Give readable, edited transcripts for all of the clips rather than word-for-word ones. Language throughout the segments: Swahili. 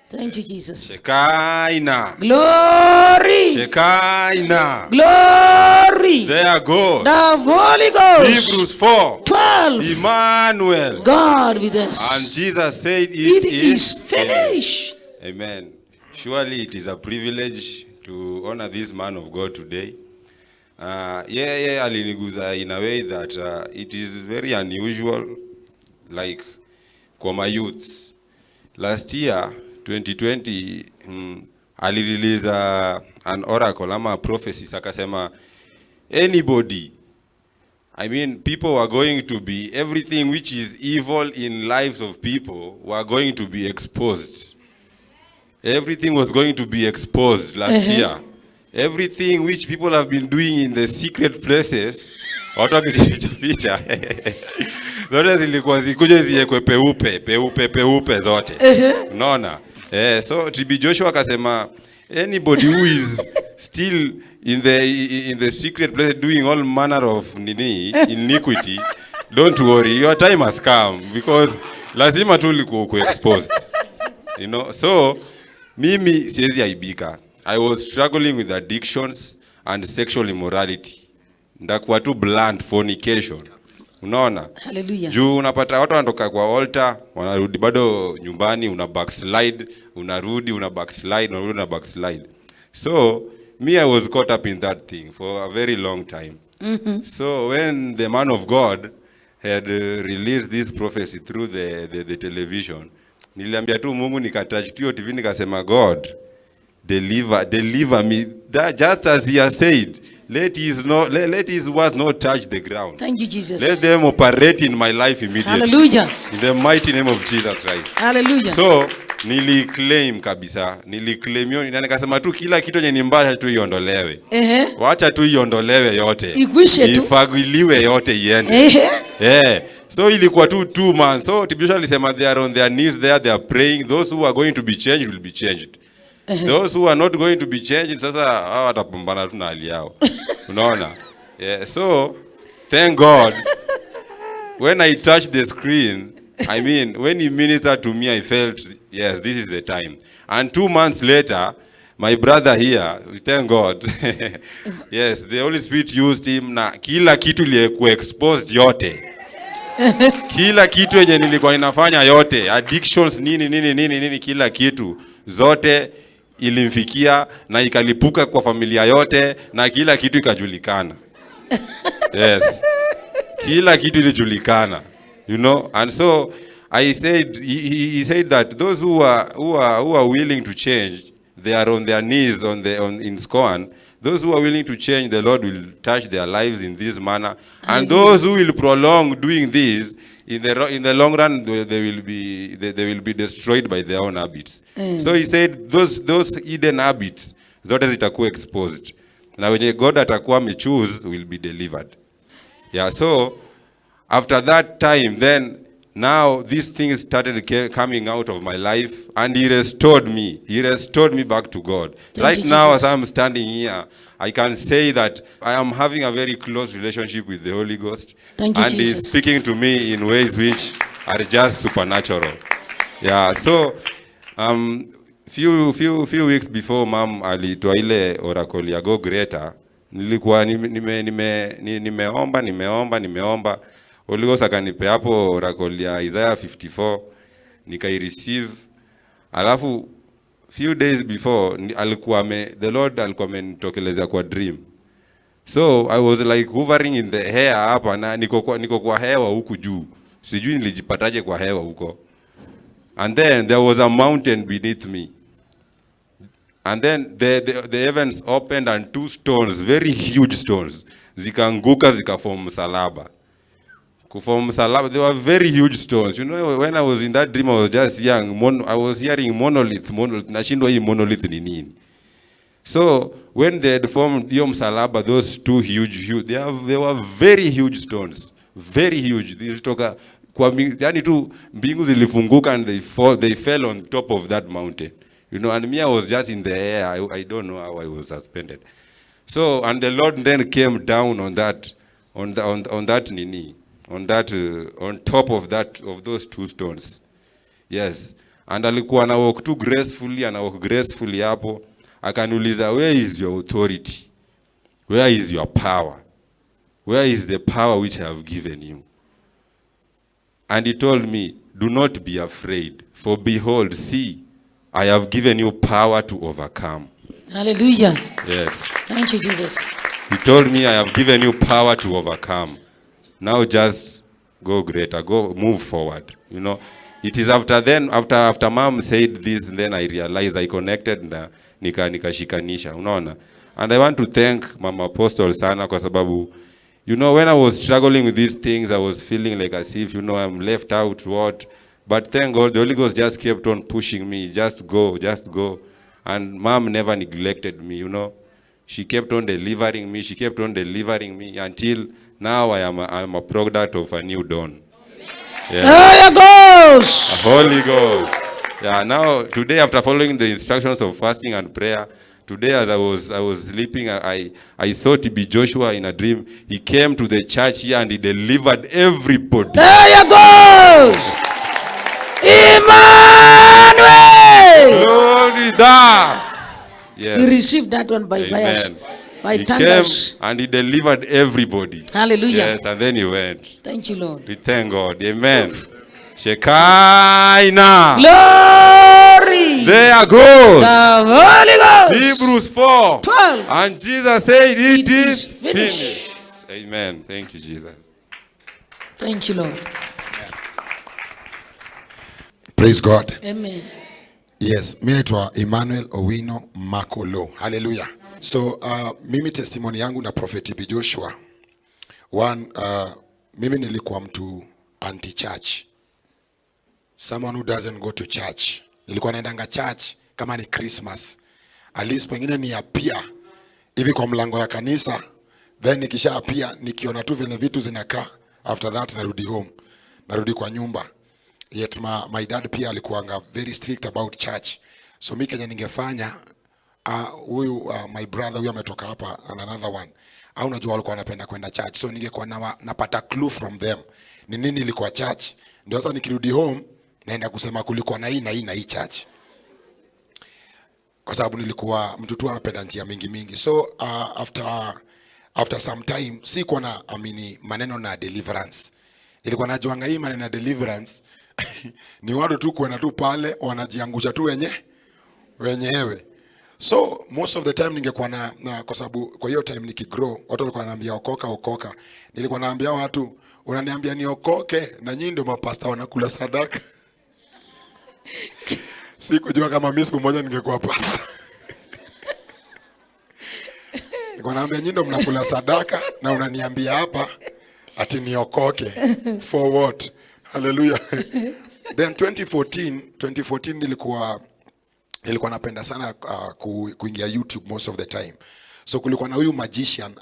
Thank you, Jesus. Shekinah. Glory. Shekinah. Glory. There goes. The Holy Ghost. Hebrews 4. 12. Emmanuel. God with us. And Jesus said It is finished. Amen. Surely it is a privilege to honor this man of God today. Aliniguza in a way that it is very unusual, like kwa my youth. Last year, 2020, alirelease an oracle, a prophecy, akasema anybody, I mean, people were going to be, everything which is evil in lives of people were going to be exposed. Everything was going to be exposed last year. Everything which people have been doing in the secret places, watu wakijificha zote zilikuwa zikuje ziwekwe peupe zote. Unaona? So TB Joshua akasema anybody who is still in the secret place doing all manner of iniquity, don't worry, your time has come, because lazima tu ulikuwa exposed. You know, so mimi siwezi aibika. I was struggling with addictions and sexual immorality. Ndakuwa tu blunt, fornication. Unaona? Hallelujah. Juu unapata watu wanatoka kwa altar, wanarudi bado nyumbani, una backslide, unarudi, una backslide. So, me, I was caught up in that thing for a very long time. So, when the man of God had released this prophecy through the television, niliambia tu Mungu, nikatouch tu TV, nikasema, God, deliver me, that just as he has said. Let his words not touch the ground. Thank you, Jesus. Let them operate in my life immediately. Hallelujah. In the mighty name of Jesus Christ. Hallelujah. So, niliclaim kabisa. Niliclaim hiyo, na nikasema tu kila kitu yenye ni mbaya tu iondolewe. Wacha tu iondolewe yote. Ikwishe tu. Ifagiliwe yote iende. So ilikuwa tu 2 months. So TB Joshua alisema they are on their knees there, they are praying. Those who are going to be changed will be changed. Those who are not going to be changed, sasa hawa watapambana tu na hali yao. Unaona? So thank God when I touched the screen, I mean, when he ministered to me, I felt, yes, this is the time. And 2 months later, my brother here, thank God, yes, the Holy Spirit used him, na kila kitu liyekuwa exposed yote. Kila kitu yenye nilikuwa ninafanya yote, addictions, nini, kila kitu, zote ilimfikia na ikalipuka kwa familia yote na kila kitu ikajulikana. Yes. Kila kitu ilijulikana. You know, and so I said, he said that those who are willing to change, they are on their knees in SCOAN. Those who are willing to change, the Lord will touch their lives in this manner. And those who will prolong doing this, in the long run, they will be destroyed by their own habits. So he said, those hidden habits, zote zitakuwa exposed. Na wenye God atakuwa amechoose will be delivered. Yeah, so after that time, then now these things started coming out of my life, and he restored me. He restored me back to God. Right now, as I'm standing here, I can say that I am having a very close relationship with the Holy Ghost. Thank you, and Jesus. he's speaking to me in ways which are just supernatural. Yeah, so few weeks before Mom alitoa ile oracle ya Go Greater, nilikuwa nimeomba. Holy Ghost akanipe hapo oracle ya Isaiah 54, nikaireceive. Alafu few days before the Lord alikuwa amenitokelezea kwa dream. So I was like hovering in the air hapa, na niko kwa hewa huku juu. Sijui nilijipataje kwa hewa huko. And then there was a mountain beneath me. And then the heavens opened, and 2 stones, very huge stones, zikaanguka zikaform msalaba. Kuform msalaba, they were very huge stones. You know, when I was in that dream, I was just young. I was hearing monolith. Nashindwa hii monolith ni nini. So when they had formed hiyo msalaba, those 2 huge, they were very huge stones, very huge. Zilitoka kwa yani tu mbingu zilifunguka, and they fell on top of that mountain. You know, and me, I was just in the air. I don't know how I was suspended. So, and the Lord then came down on that, on top of those 2 stones. Yes. And alikuwa na walk too gracefully, and walk gracefully hapo. Akaniuliza, where is your authority? Where is your power? Where is the power which I have given you? And he told me, do not be afraid, for behold, see, I have given you power to overcome. Hallelujah. Yes. Thank you, Jesus. He told me, I have given you power to overcome. Now just go greater, go move forward. You know, it is after mom said this, then I realized, I connected na nikashikanisha, unaona. And I want to thank Mama Apostle sana kwa sababu, you know, when I was struggling with these things, I was feeling like as if, you know, I'm left out, what. But thank God, the Holy Ghost just kept on pushing me, just go. And Mom never neglected me, you know. She kept on delivering me, until now I'm a product of a new dawn. Yeah. Holy Ghost. Holy Ghost. Yeah, now, today, after following the instructions of fasting and prayer, today as I was sleeping, I saw TB Joshua in a dream. He came to the church here and he delivered everybody. There you go. Emmanuel. Glory that. Yes. You received that one by fire. By thunders. Came and he delivered everybody. Hallelujah. Yes, and then he went. Thank you, Lord. We thank God. Amen. Shekinah. Glory. There goes The Holy Ghost. Hebrews 4:12. 12. And Jesus said, it is finished. Amen. Thank you, Jesus. Thank you, Lord. Praise God. Amen. Yes, mimi naitwa Emmanuel Owino Makolo. Hallelujah. So mimi testimony yangu na Prophet TB Joshua. One, mimi nilikuwa mtu anti-church. Someone who doesn't go to church. Nilikuwa naendanga church kama ni Christmas. At least pengine ni apia hivi kwa mlango ya kanisa. Then nikisha apia nikiona tu vile vitu zinakaa. After that narudi home. Narudi kwa nyumba. Yet my dad pia alikuwanga very strict about church. So mimi kenye ningefanya huyu my brother huyu ametoka hapa and another one. Au unajua walikuwa wanapenda kwenda church. So ningekuwa napata clue from them. Ni nini ilikuwa church? Ndio sasa nikirudi home naenda kusema kulikuwa na hii church. Kwa sababu nilikuwa mtu tu anapenda njia mingi. So after some time sikuwa na amini maneno na deliverance. Ilikuwa najuanga hii maneno na deliverance ni watu tu kwenda tu pale wanajiangusha tu wenyewe. So most of the time ningekuwa na kwa sababu kwa hiyo time nikigrow watu walikuwa wananiambia okoka. Nilikuwa naambia watu unaniambia niokoke na nyinyi ndio mapasta wanakula sadaka. Sikujua kama mimi siku moja ningekuwa pasta. Nilikuwa naambia nyinyi ndio mnakula sadaka na unaniambia hapa ati niokoke. For what? Hallelujah. Then 2014 nilikuwa napenda sana kuingia YouTube most of the time. So kulikuwa na huyu magician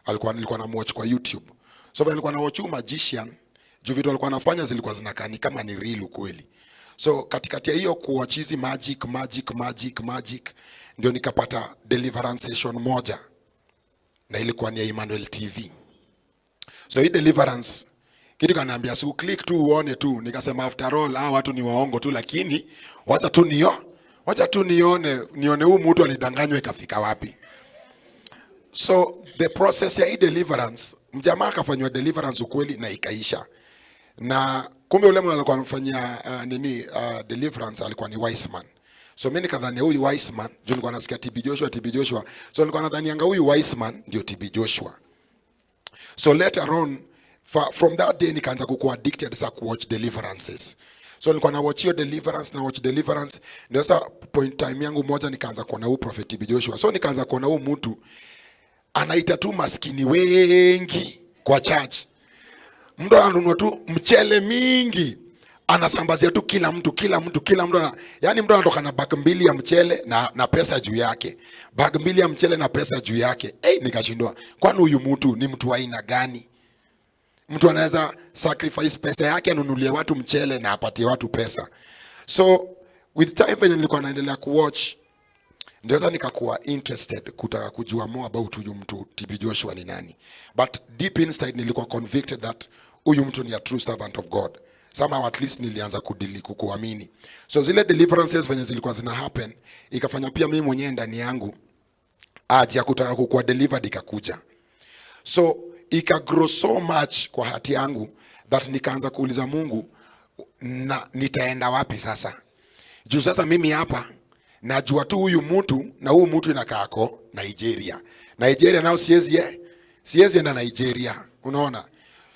alikuwa nilikuwa na watch kwa YouTube. So nilikuwa na watch huyu magician, juu vitu alikuwa anafanya zilikuwa zinakaa ni kama ni real kweli. So katikati ya hiyo kuwatch hizi magic ndio nikapata deliverance session moja. Na ilikuwa ni ya Emmanuel TV. So hii deliverance kitu kaniambia so click tu uone tu, nikasema after all watu ni waongo tu, lakini wacha tu nione huyu mtu alidanganywa ikafika wapi. So the process ya hii deliverance, mjamaa akafanywa deliverance ukweli na ikaisha. Na kumbe yule mwana alikuwa anafanyia deliverance alikuwa ni wise man. So mimi nikadhani huyu wise man, juu nilikuwa nasikia TB Joshua. So nilikuwa nadhani anga huyu wise man ndio TB Joshua. So later on, from that day nikaanza kuwa addicted sa kuwatch deliverances. So nilikuwa na watch deliverance. Ndio sasa point time yangu moja nikaanza kuona huyu Prophet TB Joshua. So nikaanza kuona huyu mtu anaita tu maskini wengi kwa church. Mtu ananunua tu mchele mingi, anasambazia tu kila mtu yani mtu anatoka na bag 2 ya mchele na pesa juu yake. Bag 2 ya mchele na pesa juu yake. Nikashindwa, kwani huyu mtu ni mtu wa aina gani? Mtu anaweza sacrifice pesa yake anunulie watu mchele na apatie watu pesa. So with time when nilikuwa naendelea kuwatch, ndio sasa nikakuwa interested kutaka kujua more about huyu mtu TB Joshua ni nani. But deep inside nilikuwa convicted that huyu mtu ni a true servant of God. somehow at least nilianza kuamini. So zile deliverances venye zilikuwa zina happen, ikafanya pia mimi mwenyewe ndani yangu aje ya kutaka kukuwa delivered ikakuja. So ikagrow so much kwa hati yangu that nikaanza kuuliza Mungu, na nitaenda wapi sasa? Juu sasa mimi hapa najua tu huyu mtu, na huyu mtu inakaako Nigeria. Nigeria nao siwezi enda Nigeria, unaona?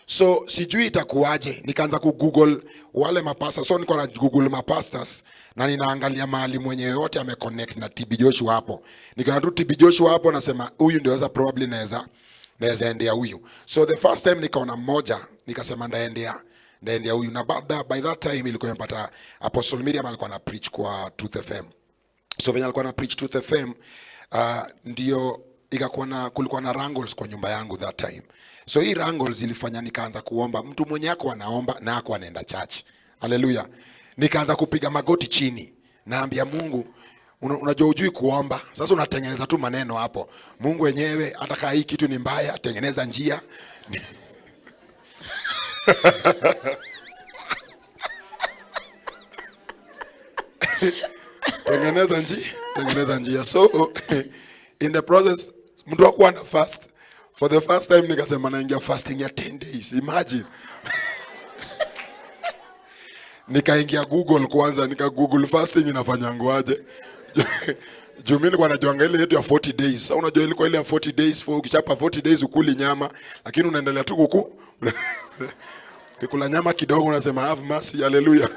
So sijui itakuwaje. Nikaanza kugoogle wale mapasta. So niko na Google mapastors na ninaangalia mahali mwenye yote ameconnect na TB Joshua hapo. Nikaona tu TB Joshua hapo, nasema huyu ndio probably naweza endea huyu. So the first time nikaona mmoja, nikasema ndaendea huyu. Na by that time ilikuwa imepata Apostle Miriam alikuwa na preach kwa Truth FM. So venye alikuwa na preach Truth FM, ndio kulikuwa na wrangles kwa nyumba yangu that time. So hii wrangles ilifanya nikaanza kuomba. Mtu mwenye yako anaomba na yako anaenda church. Hallelujah. Nikaanza kupiga magoti chini. Naambia Mungu, unajua hujui kuomba. Sasa unatengeneza tu maneno hapo. Mungu wenyewe hata kama hii kitu ni mbaya, tengeneza njia. Tengeneza njia. So in the process mtu hakuwa na fast. For the first time nikasema naingia fasting ya 10 days. Imagine. Nikaingia Google kwanza, Google fasting inafanyangwaje. Juu mimi nilikuwa najuanga ile yetu ya 40 days. Sasa unajua ilikuwa ile ya 40 days, ukishapa 40 days ukuli nyama, lakini unaendelea tu kukula nyama kidogo, unasema have mercy, hallelujah.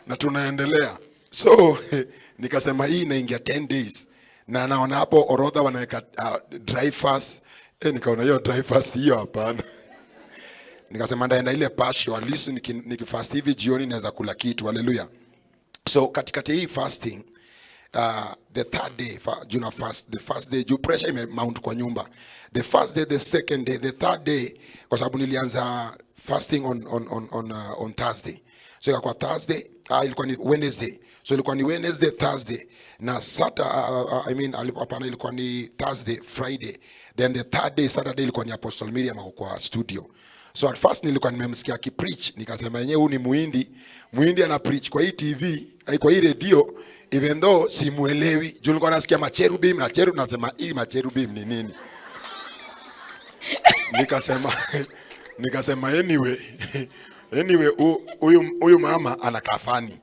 na tunaendelea. So nikasema hii inaingia 10 days. Na naona hapo orodha wanaweka dry fast. Nikaona hiyo dry fast hiyo hapana. Nikasema ndaenda ile partial, at least nikifast hivi jioni naweza kula kitu, hallelujah. So katikati hii fasting, the third day, Juna fast, the first day, juu pressure imemount kwa nyumba. The first day, the second day, the third day, kwa sababu nilianza fasting on Thursday. So ilikuwa Thursday, ilikuwa ni Wednesday. So ilikuwa ni Wednesday, Thursday, na Saturday, ilikuwa ni Thursday, Friday. Then the third day, Saturday, ilikuwa ni Apostle Miriam kwa studio. So at first nilikuwa nimemsikia akipreach, nikasema yenyewe huyu ni Muhindi ana preach kwa hii TV, kwa hii radio, even though simuelewi. Juu nilikuwa nasikia macherubim na cherub, nasema hii macherubim ni nini? Nikasema anyway, huyu mama anakaa funny.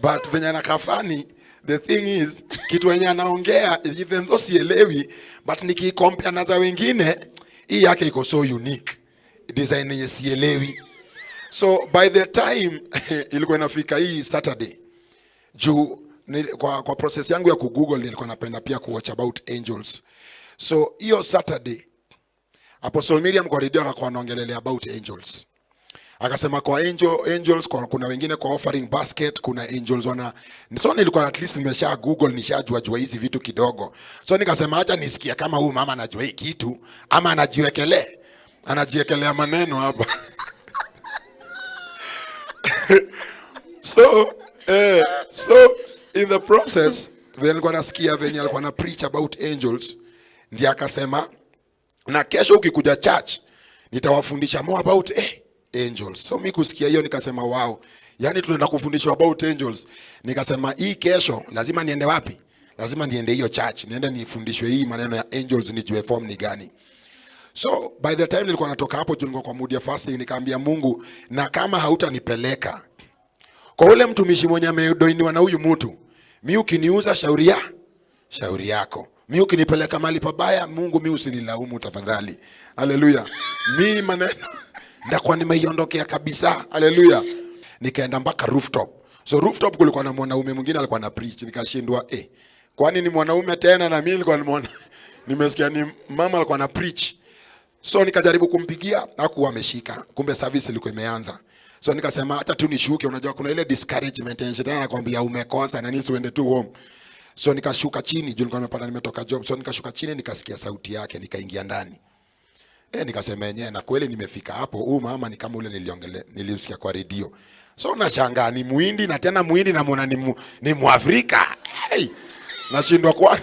But venye anakaa funny, the thing is, kitu wenye anaongea, even though sielewi, but nikicompare na za wengine, hii yake iko so unique. Design yenye sielewi. So by the time ilikuwa inafika hii Saturday, juu kwa process yangu ya kugoogle nilikuwa napenda pia kuwatch about angels. So hiyo Saturday Apostle Miriam kwa radio akakuwa anaongelelea about angels. Akasema kwa angels kuna wengine kwa offering basket, kuna angels so nilikuwa at least nimesha google, nishajua hizi vitu kidogo. So nikasema acha nisikia kama huyu mama anajua hii kitu ama anajiwekelea maneno hapa. So in the process venye alikuwa nasikia venye alikuwa na preach about angels, ndiye akasema na kesho ukikuja church nitawafundisha more about angels. So mimi kusikia hiyo nikasema wow, yani tunaenda kufundishwa about angels. Nikasema hii kesho lazima niende wapi? Lazima niende hiyo church, niende nifundishwe hii maneno ya angels, nijue form ni gani. So by the time nilikuwa natoka hapo, nilikuwa kwa mood ya fasting, nikaambia Mungu, na kama hautanipeleka kwa ule mtumishi mwenye amedoiniwa na huyu mtu, mimi ukiniuza shauri yako. Mimi ukinipeleka mahali pabaya, Mungu mimi usinilaumu tafadhali. Hallelujah. Mimi maneno ndakuwa nimeiondokea kabisa. Hallelujah. Nikaenda mpaka rooftop. So rooftop kulikuwa na mwanaume mwingine alikuwa na preach, nikashindwa kwani ni mwanaume tena, na mimi nilikuwa nimesikia ni mama alikuwa na preach. So nikajaribu kumpigia, hakuwa ameshika. Kumbe service ilikuwa imeanza. So nikasema hata tu nishuke, unajua kuna ile discouragement ya shetani anakuambia umekosa na nini uende tu home. So nikashuka chini, juu nilikuwa nimepata nimetoka job. So nikashuka chini, nikasikia sauti yake, nikaingia ndani. Nikasema yenyewe na kweli nimefika hapo, huyu mama ni kama ule nilimsikia kwa radio. So nashangaa ni Muhindi, na tena Muhindi namuona ni Muafrika. Nashindwa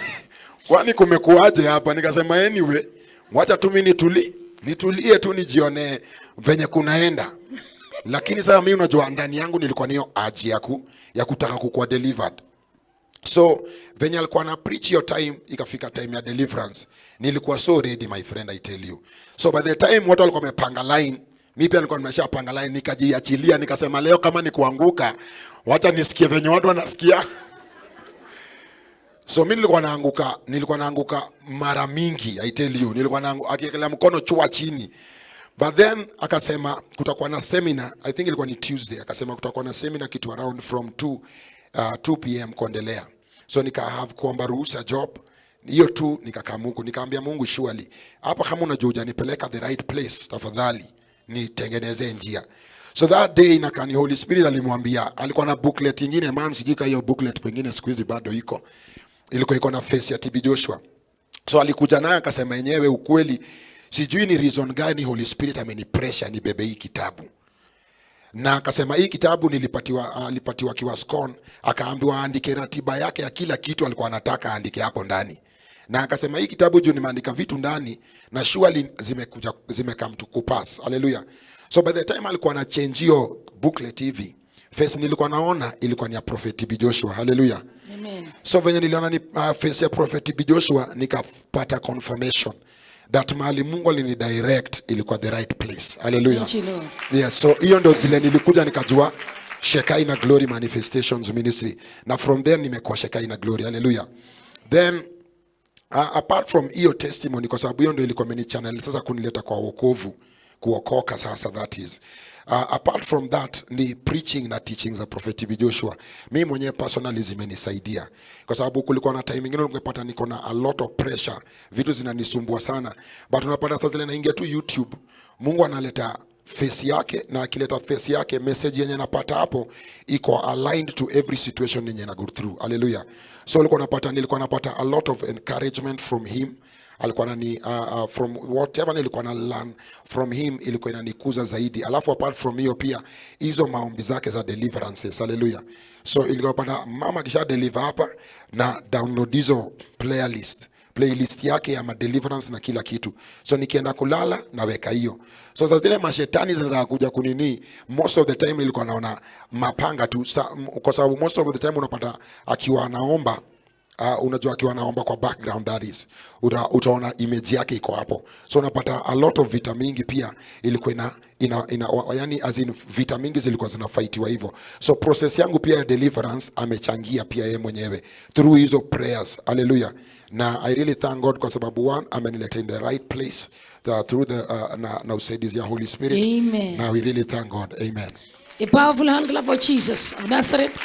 kwani kumekuaje hapa? Nikasema anyway, wacha tu mimi nitulie tu nijione venye kunaenda. Lakini sasa mimi unajua ndani yangu nilikuwa niyo aji ya kutaka kukuwa delivered. So venye alikuwa na preach your time, ikafika time ya deliverance, nilikuwa so ready my friend, I tell you. So by the time watu walikuwa wamepanga line, mimi pia nilikuwa nimeshapanga line, nikajiachilia, nikasema leo kama ni kuanguka, wacha nisikie venye watu wanasikia. So mimi nilikuwa naanguka mara mingi, I tell you. Nilikuwa naanguka akiekelea mkono chua chini. But then akasema kutakuwa na seminar, I think ilikuwa ni Tuesday, akasema kutakuwa na seminar kitu around from 2 PM kuendelea. So nika have kuomba ruhusa job. Hiyo tu nikakamuku, nikaambia Mungu surely, hapa kama unajua hujanipeleka the right place, tafadhali nitengeneze njia. So that day nakani Holy Spirit alimwambia, alikuwa na booklet nyingine, man sijui kama hiyo booklet pengine siku hizi bado ilikuwa iko na face ya TB Joshua. So alikuja naye akasema yenyewe ukweli, sijui ni reason gani Holy Spirit amenipressure nibebe hii kitabu. Na akasema hii kitabu alipatiwa kiwa SCON, akaambiwa aandike ratiba yake ya kila kitu alikuwa anataka aandike hapo ndani. Na akasema hii kitabu juu nimeandika vitu ndani na surely zimekam to kupass. Hallelujah. So by the time alikuwa na change hiyo booklet hivi, face nilikuwa naona ilikuwa ni ya Prophet TB Joshua. Hallelujah. Amen. So venye niliona ni face ya Prophet TB Joshua, nikapata confirmation that mahali Mungu alinidirect ilikuwa the right place. Hallelujah. Thank you, Lord. Yes, so hiyo ndio vile nilikuja nikajua Shekinah Glory Manifestations Ministry. Na from there nimekuwa Shekinah Glory. Hallelujah. Then apart from hiyo testimony, kwa sababu hiyo ndio ilikuwa meni channel sasa kunileta kwa wokovu, kuokoka sasa, that is. Apart from that ni preaching na teaching za Prophet TB Joshua. Mimi mwenyewe personally zimenisaidia. Kwa sababu kulikuwa na time nyingine ungepata niko na a lot of pressure, vitu zinanisumbua sana. But unapata sasa zile naingia tu YouTube, Mungu analeta face yake, na akileta face yake message yenye napata hapo iko aligned to every situation yenye na go through. Hallelujah. So nilikuwa napata a lot of encouragement from him. Alikuwa nani from whatever nilikuwa na learn from him ilikuwa inanikuza zaidi. Alafu apart from hiyo pia hizo maombi zake za deliverances. Hallelujah. So ilikuwa pata mama kisha deliver hapa na download hizo playlist yake ya deliverance na kila kitu. So nikienda kulala naweka hiyo. So sasa zile mashetani zinataka kuja kunini, most of the time nilikuwa naona mapanga tu, kwa sababu most of the time unapata akiwa anaomba, unajua akiwa anaomba kwa background, that is utaona image yake iko hapo. So unapata a lot of vita mingi pia ilikuwa yani as in vita mingi zilikuwa zinafightiwa hivyo. So process yangu pia ya deliverance amechangia pia yeye mwenyewe through hizo prayers. Hallelujah. Na I really thank God kwa sababu one amenileta in the right place through the na usaidizi ya Holy Spirit. Amen. Now we really thank God. Amen. A powerful hand clap for Jesus of Nazareth.